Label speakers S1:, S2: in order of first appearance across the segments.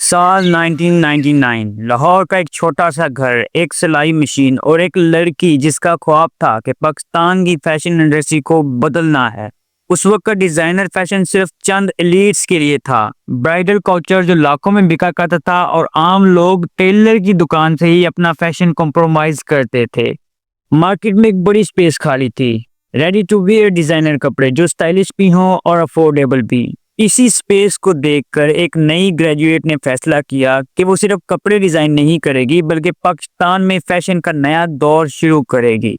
S1: سال 1999 لاہور کا ایک چھوٹا سا گھر، ایک سلائی مشین اور ایک لڑکی جس کا خواب تھا کہ پاکستان کی فیشن انڈسٹری کو بدلنا ہے۔ اس وقت ڈیزائنر فیشن صرف چند ایلیٹس کے لیے تھا، برائڈل کلچر جو لاکھوں میں بکا کرتا تھا اور عام لوگ ٹیلر کی دکان سے ہی اپنا فیشن کمپرومائز کرتے تھے۔ مارکیٹ میں ایک بڑی سپیس خالی تھی، ریڈی ٹو ویئر ڈیزائنر کپڑے جو اسٹائلش بھی ہوں اور افورڈیبل بھی۔ اسی سپیس کو دیکھ کر ایک نئی گریجویٹ نے فیصلہ کیا کہ وہ صرف کپڑے ڈیزائن نہیں کرے گی بلکہ پاکستان میں فیشن کا نیا دور شروع کرے گی۔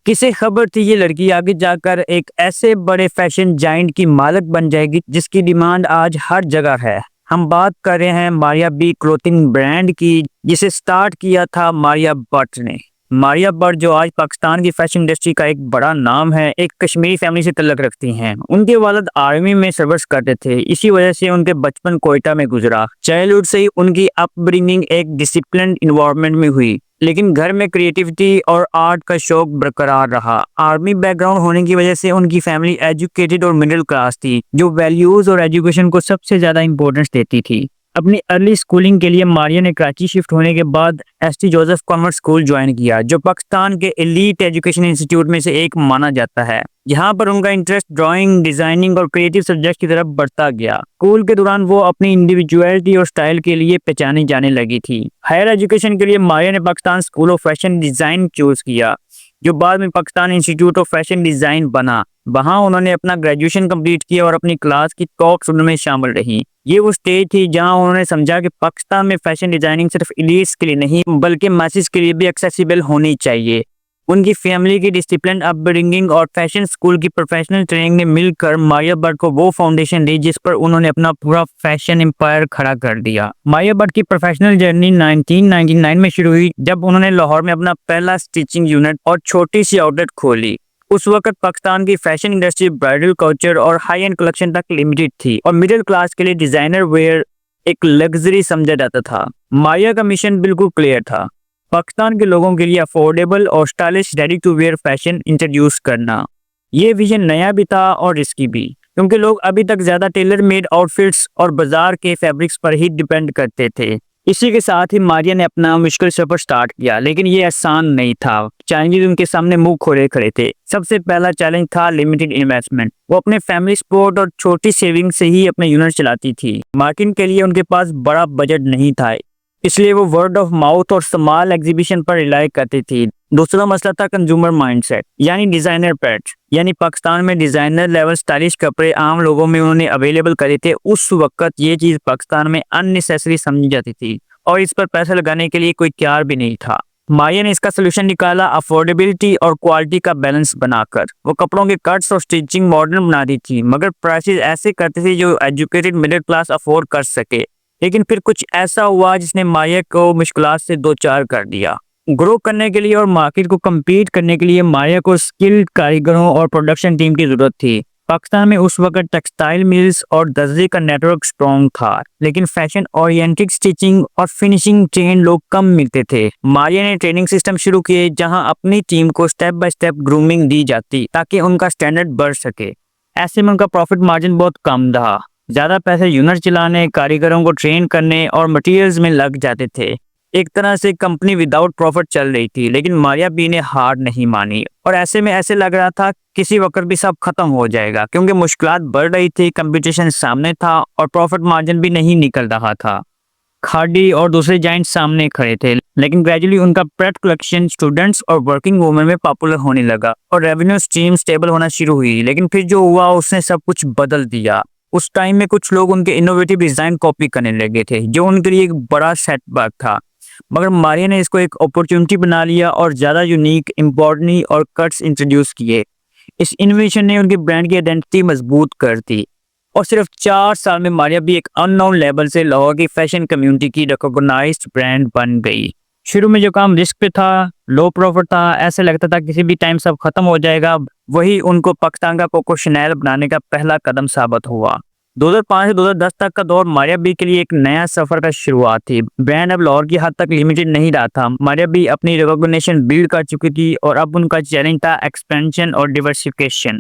S1: کسے خبر تھی یہ لڑکی آگے جا کر ایک ایسے بڑے فیشن جائنٹ کی مالک بن جائے گی جس کی ڈیمانڈ آج ہر جگہ ہے۔ ہم بات کر رہے ہیں ماریا بی کلوتھنگ برانڈ کی، جسے سٹارٹ کیا تھا ماریا بٹ نے۔ ماریا بٹ جو آج پاکستان کی فیشن انڈسٹری کا ایک بڑا نام ہے، ایک کشمیری فیملی سے تعلق رکھتی ہیں۔ ان کے والد آرمی میں سروس کرتے تھے، اسی وجہ سے ان کے بچپن کوئٹہ میں گزرا۔ چائلڈہڈ سے ہی ان کی اپ برنگنگ ایک ڈسپلنڈ انوائرمنٹ میں ہوئی، لیکن گھر میں کریٹیوٹی اور آرٹ کا شوق برقرار رہا۔ آرمی بیک گراؤنڈ ہونے کی وجہ سے ان کی فیملی ایجوکیٹڈ اور مڈل کلاس تھی، جو ویلیوز اور ایجوکیشن کو سب سے زیادہ امپورٹنس دیتی تھی۔ اپنی ارلی اسکولنگ کے لیے ماریا نے کراچی شفٹ ہونے کے بعد S T Joseph convent school join کیا، جو پاکستان کے ایلیٹ ایجوکیشن انسٹیٹیوٹ میں سے ایک مانا جاتا ہے۔ یہاں پر ان کا انٹرسٹ ڈرائنگ، ڈیزائننگ اور کریٹو سبجیکٹ کی طرف بڑھتا گیا۔ اسکول کے دوران وہ اپنی انڈیویجویلٹی اور سٹائل کے لیے پہچانی جانے لگی تھی۔ ہائر ایجوکیشن کے لیے ماریا نے Pakistan school of fashion design choose کیا، جو بعد میں Pakistan institute of fashion design بنا۔ وہاں انہوں نے اپنا گریجویشن کمپلیٹ کیا اور اپنی کلاس کی ٹاپ اسٹوڈنٹ میں شامل رہی۔ یہ وہ سٹیج تھی جہاں انہوں نے سمجھا کہ پاکستان میں فیشن ڈیزائننگ صرف ایلیٹس کے لیے نہیں بلکہ میسز کے لیے بھی ایکسیسیبل ہونی چاہیے۔ ان کی فیملی کی ڈسپلن، اپ برنگنگ اور فیشن اسکول کی پروفیشنل ٹریننگ نے مل کر ماریا بٹ کو وہ فاؤنڈیشن دی جس پر انہوں نے اپنا پورا فیشن امپائر کھڑا کر دیا۔ ماریا بٹ کی پروفیشنل جرنی 1999 میں شروع ہوئی جب انہوں نے لاہور میں اپنا پہلا سٹیچنگ یونٹ اور چھوٹی سی آؤٹ لیٹ کھولی۔ اس وقت پاکستان کی فیشن انڈسٹری برائڈل کلچر اور ہائی اینڈ کلیکشن تک لمیٹڈ تھی اور مڈل کلاس کے لیے ڈیزائنر ویئر ایک لگژری سمجھا جاتا تھا۔ ماریا کا مشن بالکل کلیئر تھا، پاکستان کے لوگوں کے لیے افورڈیبل اور stylish ready to wear fashion introduce کرنا۔ یہ ویژن نیا بھی تھا اور رسکی بھی، کیونکہ لوگ ابھی تک زیادہ ٹیلر میڈ آؤٹ فٹس اور بازار کے فیبرکس پر ہی ڈیپینڈ کرتے تھے۔ اسی کے ساتھ ہی ماریا نے اپنا مشکل سفر سٹارٹ کیا، لیکن یہ آسان نہیں تھا۔ چیلنجز ان کے سامنے منہ کھولے کھڑے تھے۔ سب سے پہلا چیلنج تھا لمیٹڈ انویسٹمنٹ۔ وہ اپنے فیملی سپورٹ اور چھوٹی سیونگ سے ہی اپنے یونٹ چلاتی تھی۔ مارکیٹنگ کے لیے ان کے پاس بڑا بجٹ نہیں تھا، اس لیے وہ ورڈ آف ماؤتھ اور اسمال ایگزیبیشن پر ریلائی کرتی تھی۔ دوسرا مسئلہ تھا کنزیومر مائنڈ سیٹ، یعنی ڈیزائنر پیٹ، یعنی پاکستان میں ڈیزائنر لیول سٹائلش کپڑے عام لوگوں میں انہوں نے اویلیبل کرے تھے۔ اس وقت یہ چیز پاکستان میں ان نیسیسری سمجھی جاتی تھی اور اس پر پیسہ لگانے کے لیے کوئی تیار بھی نہیں تھا۔ ماریا نے اس کا سلوشن نکالا افورڈیبلٹی اور کوالٹی کا بیلنس بنا کر۔ وہ کپڑوں کے کٹس اور سٹیچنگ ماڈرن بنا دی تھی، مگر پرائسز ایسے کرتے تھے جو ایجوکیٹڈ مڈل کلاس افورڈ کر سکے۔ لیکن پھر کچھ ایسا ہوا جس نے ماریا کو مشکلات سے دوچار کر دیا۔ گرو کرنے کے لیے اور مارکیٹ کو کمپیٹ کرنے کے لیے ماریا کو اسکلڈ کاریگروں اور پروڈکشن ٹیم کی ضرورت تھی۔ پاکستان میں اس وقت ٹیکسٹائل ملز اور درزی کا نیٹ ورک اسٹرانگ تھا، لیکن فیشن اورینٹڈ سٹیچنگ اور فنیشنگ ٹرینڈ لوگ کم ملتے تھے۔ ماریا نے ٹریننگ سسٹم شروع کیے جہاں اپنی ٹیم کو سٹیپ بائی سٹیپ گرومنگ دی جاتی تاکہ ان کا سٹینڈرڈ بڑھ سکے۔ ایسے میں ان کا پروفٹ مارجن بہت کم رہا، زیادہ پیسے یونٹ چلانے، کاریگروں کو ٹرین کرنے اور مٹیریلز میں لگ جاتے تھے۔ ایک طرح سے کمپنی وداؤٹ پروفٹ چل رہی تھی، لیکن ماریا بی نے ہار نہیں مانی اور ایسے میں ایسے لگ رہا تھا کسی وقت بھی سب ختم ہو جائے گا، کیونکہ مشکلات بڑھ رہی تھی، کمپٹیشن سامنے تھا اور پروفٹ مارجن بھی نہیں نکل رہا تھا۔ کھاڈی اور دوسرے جائنٹ سامنے کھڑے تھے، لیکن گریجولی ان کا پریٹ کلیکشن اسٹوڈنٹس اور ورکنگ وومن میں پاپولر ہونے لگا اور ریونیو اسٹریم سٹیبل ہونا شروع ہوئی۔ لیکن پھر جو ہوا اس نے سب کچھ بدل دیا۔ اس ٹائم میں کچھ لوگ ان کے انوویٹو ڈیزائن کاپی کرنے لگے تھے، جو ان کے لیے ایک بڑا سیٹ بیک تھا، مگر ماریا نے اس کو ایک اپورچونٹی بنا لیا اور زیادہ یونیک، امبارڈنی اور کٹس انٹروڈیوس کیے۔ اس انوویشن نے ان کے برانڈ کی آئیڈینٹی مضبوط کر دی اور صرف 4 سال میں ماریا بھی ایک ان نون لیبل سے لاہور کی فیشن کمیونٹی کی ریکگنائزڈ برانڈ بن گئی۔ شروع میں جو کام رسک پہ تھا، لو پروفٹ تھا، ایسے لگتا تھا کسی بھی ٹائم سب ختم ہو جائے گا، وہی ان کو پاکستان کا کوکو شنیل بنانے کا پہلا قدم ثابت ہوا۔ 2005 سے 2010 تک کا دور ماریا بی کے لیے ایک نیا سفر کا شروعات تھی۔ برانڈ اب لاہور کی حد تک لمیٹڈ نہیں رہا تھا۔ ماریا بی اپنی ریکگنیشن بلڈ کر چکی تھی اور اب ان کا چیلنج تھا ایکسپینشن اور ڈیورسیفیکیشن۔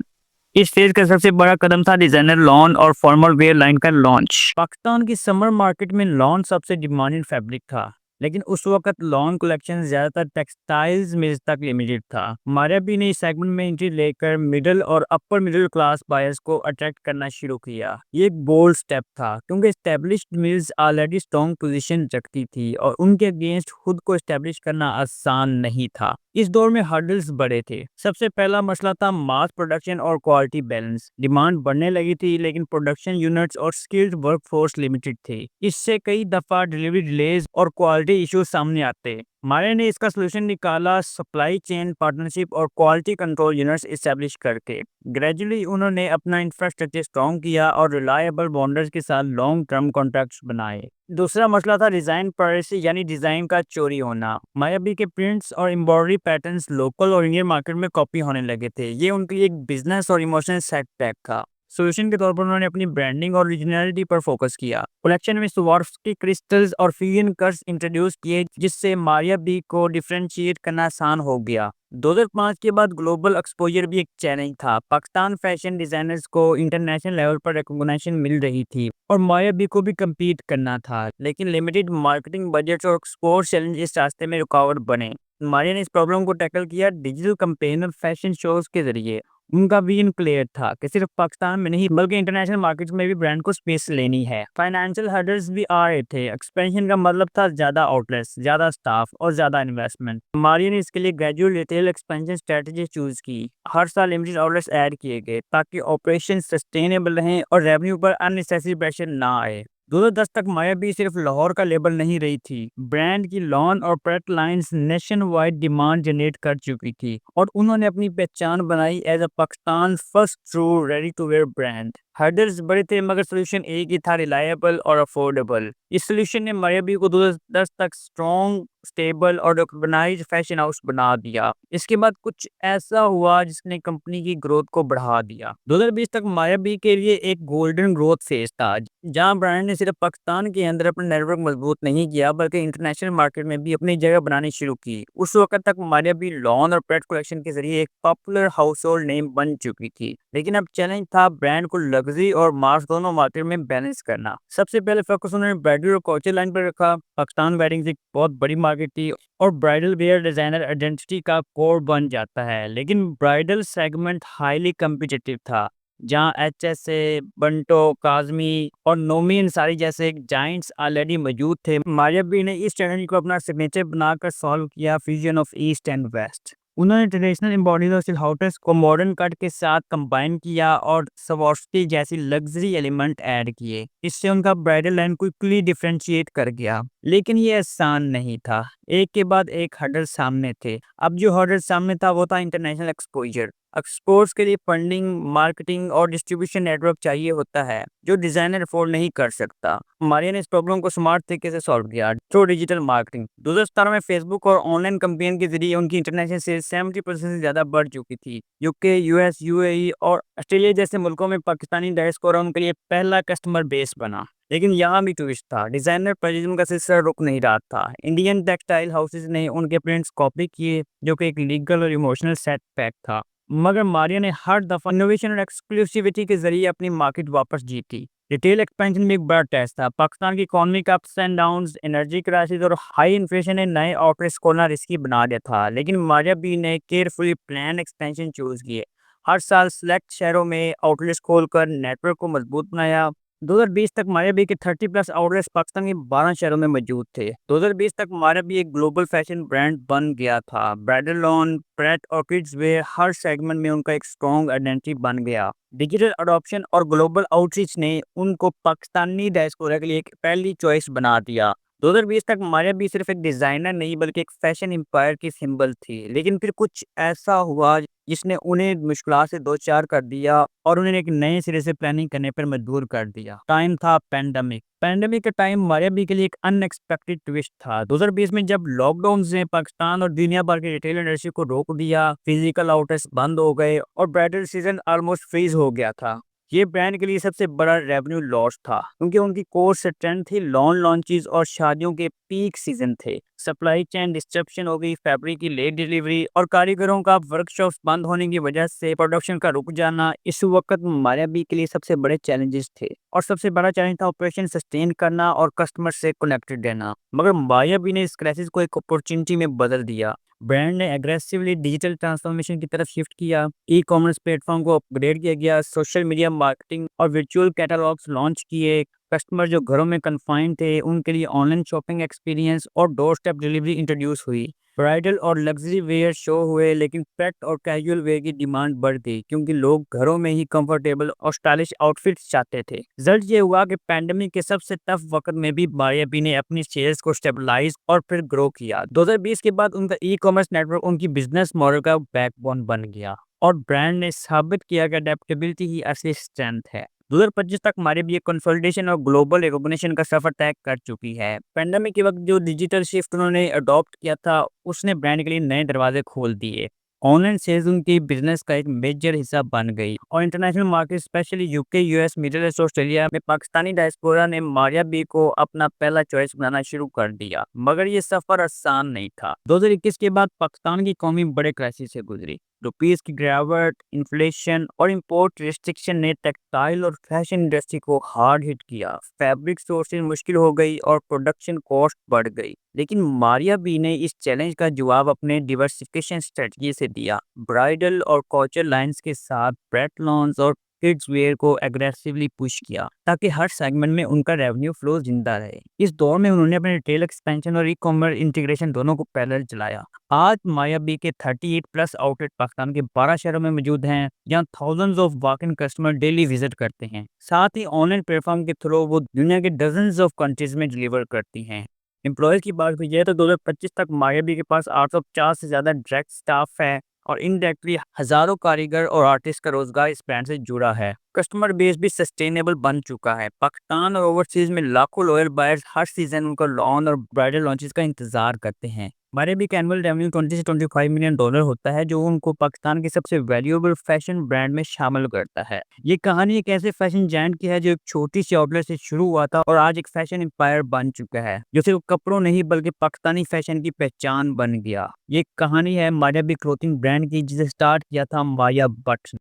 S1: اس فیز کا سب سے بڑا قدم تھا ڈیزائنر لان اور فارمل ویئر لائن کا لانچ۔ پاکستان کی سمر مارکیٹ میں لان سب سے ڈیمانڈڈ فیبرک تھا، لیکن اس وقت لان کلیکشن زیادہ تر ٹیکسٹائلز میں تک لمیٹڈ تھا۔ ماریا نے اس سیگمنٹ میں انٹری لے کر مڈل اور اپر مڈل کلاس بائرز کو اٹریکٹ کرنا شروع کیا۔ یہ ایک بولڈ سٹیپ تھا کیونکہ established mills already strong position رکھتی تھی اور ان کے اگینسٹ خود کو اسٹیبلش کرنا آسان نہیں تھا۔ اس دور میں ہرڈلز بڑے تھے۔ سب سے پہلا مسئلہ تھا ماس پروڈکشن اور کوالٹی بیلنس۔ ڈیمانڈ بڑھنے لگی تھی لیکن پروڈکشن یونٹس اور اسکلڈ ورک فورس لمیٹڈ تھی۔ اس سے کئی دفعہ ڈیلیوری ڈیلیز اور کوالٹی ایشوز سامنے آتے۔ ماریا نے اس کا سلوشن نکالا سپلائی چین پارٹنرشپ اور کوالٹی کنٹرول یونٹس اسٹیبلش کر کے۔ گریجولی انہوں نے اپنا انفراسٹرکچر اسٹرانگ کیا اور ریلائبل بونڈرز کے ساتھ لانگ ٹرم کانٹریکٹس بنائے۔ دوسرا مسئلہ تھا ڈیزائن پرائریسی یعنی ڈیزائن کا چوری ہونا۔ مایا کے پرنٹس اور امبرائڈری پیٹرنز لوکل اور انڈین مارکیٹ میں کاپی ہونے لگے تھے۔ یہ ان کے لیے ایک بزنس اور ایموشنل سیٹ بیک تھا۔ سولوشن کے طور پر انہوں نے اپنی برانڈنگ اور اوریجنلٹی پر فوکس کیا۔ کلیکشن میں سوارفسکی کرسٹلز اور فیوژن کٹس انٹروڈیوس کیے جس سے ماریا کو ڈیفرینشیٹ کرنا آسان ہو گیا۔ 2005 کے بعد گلوبل ایکسپوجر بھی ایک چیلنج تھا۔ پاکستان فیشن ڈیزائنرز کو انٹرنیشنل لیول پر ریکگنیشن مل رہی تھی اور مایا کو بھی کمپیٹ کرنا تھا، لیکن لمیٹڈ مارکیٹنگ بجٹس اور ایکسپورٹ چیلنج اس راستے میں رکاوٹ بنے۔ ماریا نے اس پرابلم کو ٹیکل کیا ڈیجیٹل کمپین اور فیشن شوز کے ذریعے۔ ان کا ویژن کلیئر تھا کہ صرف پاکستان میں نہیں بلکہ انٹرنیشنل مارکیٹس میں بھی برانڈ کو سپیس لینی ہے۔ فائنینشیل ہرڈلز بھی آ رہے تھے۔ ایکسپینشن کا مطلب تھا زیادہ آؤٹ لیٹس، زیادہ سٹاف اور زیادہ انویسٹمنٹ۔ ماریا نے اس کے لیے graduate retail expansion strategy choose کی۔ ہر سال لمیٹڈ آؤٹ لیٹس ایڈ کیے گئے تاکہ آپریشن سسٹینیبل رہیں اور ریونیو پر اننیسیسری پریشر نہ آئے۔ 2010 تک مایا صرف لاہور کا لیبل نہیں رہی تھی۔ برانڈ کی لان اور pret lines nationwide demand generate کر چکی تھی اور انہوں نے اپنی پہچان بنائی as a Pakistan first true ready to wear brand. Hurdles بڑے تھے مگر سولوشن ایک ہی تھا، ریلائبل اور افورڈیبل۔ اس سولوشن نے مایا کو 2010 تک اسٹرانگ، اسٹیبل اور ریکگنائزڈ فیشن ہاؤس بنا دیا۔ اس کے بعد کچھ ایسا ہوا جس نے کمپنی کی گروتھ کو بڑھا دیا۔ 2020 تک مایا کے لیے ایک گولڈن گروتھ فیز تھا جہاں برانڈ نے صرف پاکستان کے اندر اپنا نیٹ ورک مضبوط نہیں کیا بلکہ انٹرنیشنل مارکیٹ میں بھی اپنی جگہ بنانی شروع کی۔ اس وقت تک ماریا لان اور پریٹ کلیکشن کے ذریعے ایک پاپولر ہاؤس ہولڈ نیم بن چکی تھی، لیکن اب چیلنج تھا برانڈ کو لگژری اور ماس دونوں مارکیٹ میں بیلنس کرنا۔ سب سے پہلے فوکس انہوں نے برائڈل اور کلچر لائن پر رکھا۔ پاکستان ویڈنگز ایک بہت بڑی مارکیٹ تھی اور برائڈل ویئر ڈیزائنر آئیڈینٹی کا کور بن جاتا ہے، لیکن برائڈل سیگمنٹ ہائیلی کمپیٹیٹو تھا جہاں ایچ ایس اے، بنٹو، کاظمی اور نومی انصاری جیسے جائنٹس آلریڈی موجود تھے۔ ماریا نے اس چیلنج کو اپنا سگنیچر بنا کر سالو کیا، fusion of east and west. انہوں نے ٹریڈیشنل امبراڈری اور سلہاؤٹس کو ماڈرن کٹ کے ساتھ کمبائن کیا اور سوارفسکی جیسی لگژری ایلیمنٹ ایڈ کیے۔ اس سے ان کا برائڈل لائن کوئکلی ڈیفرینشیٹ کر گیا، لیکن یہ آسان نہیں تھا۔ ایک کے بعد ایک ہرڈل سامنے تھے۔ اب جو ہرڈل سامنے تھا وہ تھا انٹرنیشنل ایکسپوجر۔ ایکسپورٹس کے لیے فنڈنگ، مارکیٹنگ اور ڈسٹریبیوشن نیٹ ورک چاہیے ہوتا ہے جو ڈیزائنر افورڈ نہیں کر سکتا۔ ماریا نے اس پرابلم کو سمارٹ طریقے سے سالو کیا تھرو ڈیجیٹل مارکیٹنگ۔ 2017 میں فیس بک اور آن لائن کمپین کے ذریعے ان کی انٹرنیشنل سیلز 70% سے زیادہ بڑھ چکی تھی۔ یوکے، یو ایس، یو اے ای اور آسٹریلیا جیسے ملکوں میں پاکستانی ڈائسپورا ان کے لیے پہلا کسٹمر بیس بنا۔ لیکن یہاں بھی ٹوسٹ تھا، ڈیزائنر پریزم کا سلسلہ رک نہیں رہا تھا۔ انڈین ٹیکسٹائل ہاؤسز نے ان کے پرنٹس کاپی کیے جو کہ ایک لیگل اور ایموشنل سیٹ بیک تھا، مگر ماریا نے ہر دفعہ انوویشن اور ایکسکلوسیوٹی کے ذریعے اپنی مارکیٹ واپس جیتی۔ ریٹیل ایکسپینشن بھی ایک بڑا ٹیسٹ تھا۔ پاکستان کی اکانومی کا ups and Downs, energy crisis اور ہائی انفلیشن نے نئے آؤٹ لیٹس کھولنا رسکی بنا دیا تھا، لیکن ماریا نے کیئرفلی پلان ایکسپینشن چوز کیے۔ ہر سال سلیکٹ شہروں میں آؤٹ لیٹس کھول کر نیٹ ورک کو مضبوط بنایا۔ 2020 تک ماریا کے 30+ آؤٹ لیٹس پاکستان کے 12 شہروں میں موجود تھے۔ 2020 تک ماریا ایک گلوبل فیشن برانڈ بن گیا تھا۔ برائڈل لان، پریٹ اور کڈز ویئر ہر سیگمنٹ میں ان کا ایک اسٹرانگ آئیڈینٹی بن گیا۔ ڈیجیٹل اڈاپشن اور گلوبل آؤٹ ریچ نے ان کو پاکستانی ڈائسپورا کے لیے ایک پہلی چوائس بنا دیا۔ 2020 تک ماریا صرف ایک ڈیزائنر نہیں بلکہ ایک فیشن امپائر کی سمبل تھی، لیکن پھر کچھ ایسا ہوا جس نے انہیں مشکلات سے دوچار کر دیا اور انہیں ایک نئے سرے سے پلاننگ کرنے پر مجبور کر دیا۔ ٹائم تھا پینڈیمک۔ پینڈیمک کا ٹائم ماریا کے لیے ایک ان ایکسپیکٹڈ ٹوسٹ تھا۔ 2020 میں جب لاک ڈاؤن نے پاکستان اور دنیا بھر کے ریٹیل انڈسٹری کو روک دیا، فزیکل آؤٹ لیٹس بند ہو گئے اور برائڈل سیزن آلموسٹ فریز ہو گیا تھا۔ یہ برانڈ کے لیے سب سے بڑا ریونیو لاس تھا کیونکہ ان کی کور اسٹرینتھ تھی لان لانچز اور شادیوں کے پیک سیزن تھے۔ سپلائی چین ڈسٹرپشن ہو گئی، فیبرک کی لیٹ ڈیلیوری اور کاریگروں کا ورک شاپس بند ہونے کی وجہ سے پروڈکشن کا رک جانا اس وقت ماریا بی کے لیے سب سے بڑے چیلنجز تھے، اور سب سے بڑا چیلنج تھا آپریشن سسٹین کرنا اور کسٹمر سے کنیکٹڈ رہنا۔ مگر ماریا بی نے اس کرائسس کو ایک اپورچونٹی میں بدل دیا۔ برانڈ نے ایگریسولی ڈیجیٹل ٹرانسفارمیشن کی طرف شفٹ کیا، ای کامرس پلیٹ فارم کو اپ گریڈ کیا گیا، سوشل میڈیا مارکیٹنگ اور ورچوئل کیٹالاگس لانچ کیے۔ کسٹمر جو گھروں میں کنفائنڈ تھے ان کے لیے آن لائن شاپنگ ایکسپیرینس اور ڈور اسٹیپ ڈیلیوری انٹروڈیوس ہوئی۔ برائڈل اور لگژری ویئر شو ہوئے، لیکن پیٹ اور کیجول ویئر کی ڈیمانڈ بڑھ گئی کیونکہ لوگ گھروں میں ہی کمفرٹیبل اور اسٹائلش آؤٹ فٹس چاہتے تھے۔ رزلٹ یہ ہوا کہ پینڈیمک کے سب سے ٹف وقت میں بھی ماریا بی نے اپنی سیلز کو اسٹیبلائز اور پھر گرو کیا۔ 2020 کے بعد ان کا ای کامرس نیٹ ورک ان کی بزنس ماڈل کا بیک بون بن گیا، اور برانڈ نے ثابت کیا کہ اڈیپٹیبلٹی ہی اصلی اسٹرینتھ ہے۔ 2025 تک ماریا بی کنسولیڈیشن اور گلوبل ریکگنیشن کا سفر طے کر چکی ہے۔ پینڈیمک کے وقت جو ڈیجیٹل شفٹ انہوں نے اڈاپٹ کیا تھا اس نے برانڈ کے لیے نئے دروازے کھول دیے۔ آن لائن سیلز ان کی بزنس کا ایک میجر حصہ بن گئی، اور international market specially UK, US, Middle East, Australia میں پاکستانی ڈائسپورا نے ماریا بی کو اپنا پہلا چوائس بنانا شروع کر دیا۔ مگر یہ سفر آسان نہیں تھا۔ 2021 کے بعد پاکستان کی قومی بڑے کرائسس سے گزری۔ روپیز کی گراوٹ، انفلیشن اور امپورٹ ریسٹرکشن نے ٹیکسٹائل اور فیشن انڈسٹری کو ہارڈ ہٹ کیا۔ فیبرک سورسنگ مشکل ہو گئی اور پروڈکشن کاسٹ بڑھ گئی، لیکن ماریا بی نے اس چیلنج کا جواب اپنے ڈیورسفیکیشن اسٹریٹجی سے دیا۔ برائڈل اور کوچر لائنز کے ساتھ بریٹ لانس اور کڈز ویئر کو ایگریسولی پش کیا تاکہ ہر سیگمنٹ میں ان کا ریونیو فلو زندہ رہے۔ اس دور میں انہوں نے اپنے ریٹیل ایکسپینشن اور ای کامرس انٹیگریشن دونوں کو پیرلل چلایا۔ آج ماریا بی کے 38 پلس آؤٹ لیٹ پاکستان کے 12 شہروں میں موجود ہیں، جہاں thousands of walk in customer daily visit کرتے ہیں۔ ساتھ ہی آن لائن پلیٹ فارم کے تھرو وہ دنیا کے ڈزنز آف کنٹریز میں ڈیلیور کرتی ہیں۔ امپلائیز کی بات کی جائے تو 2025 تک ماریا بی کے پاس 850 سے زیادہ ڈائریکٹ سٹاف ہے، اور انڈائریکٹلی ہزاروں کاریگر اور آرٹسٹ کا روزگار اس برانڈ سے جڑا ہے۔ کسٹمر بیس بھی سسٹینیبل بن چکا ہے۔ پاکستان اور اوورسیز میں لاکھوں لویل بائرز ہر سیزن ان کا لان اور برائڈل لانچز کا انتظار کرتے ہیں۔ ماریا بی کا اینول ریونیو 20 سے 25 ملین ڈالر ہوتا ہے، جو ان کو پاکستان کے سب سے ویلیوبل فیشن برانڈ میں شامل کرتا ہے۔ یہ کہانی ایک ایسے فیشن جائنٹ کی ہے جو ایک چھوٹی سی آؤٹ لیٹ سے شروع ہوا تھا اور آج ایک فیشن امپائر بن چکا ہے، جو صرف کپڑوں نہیں بلکہ پاکستانی فیشن کی پہچان بن گیا۔ یہ کہانی ہے ماریا بی کلوتھنگ برانڈ کی، جسے سٹارٹ کیا تھا مایا بٹ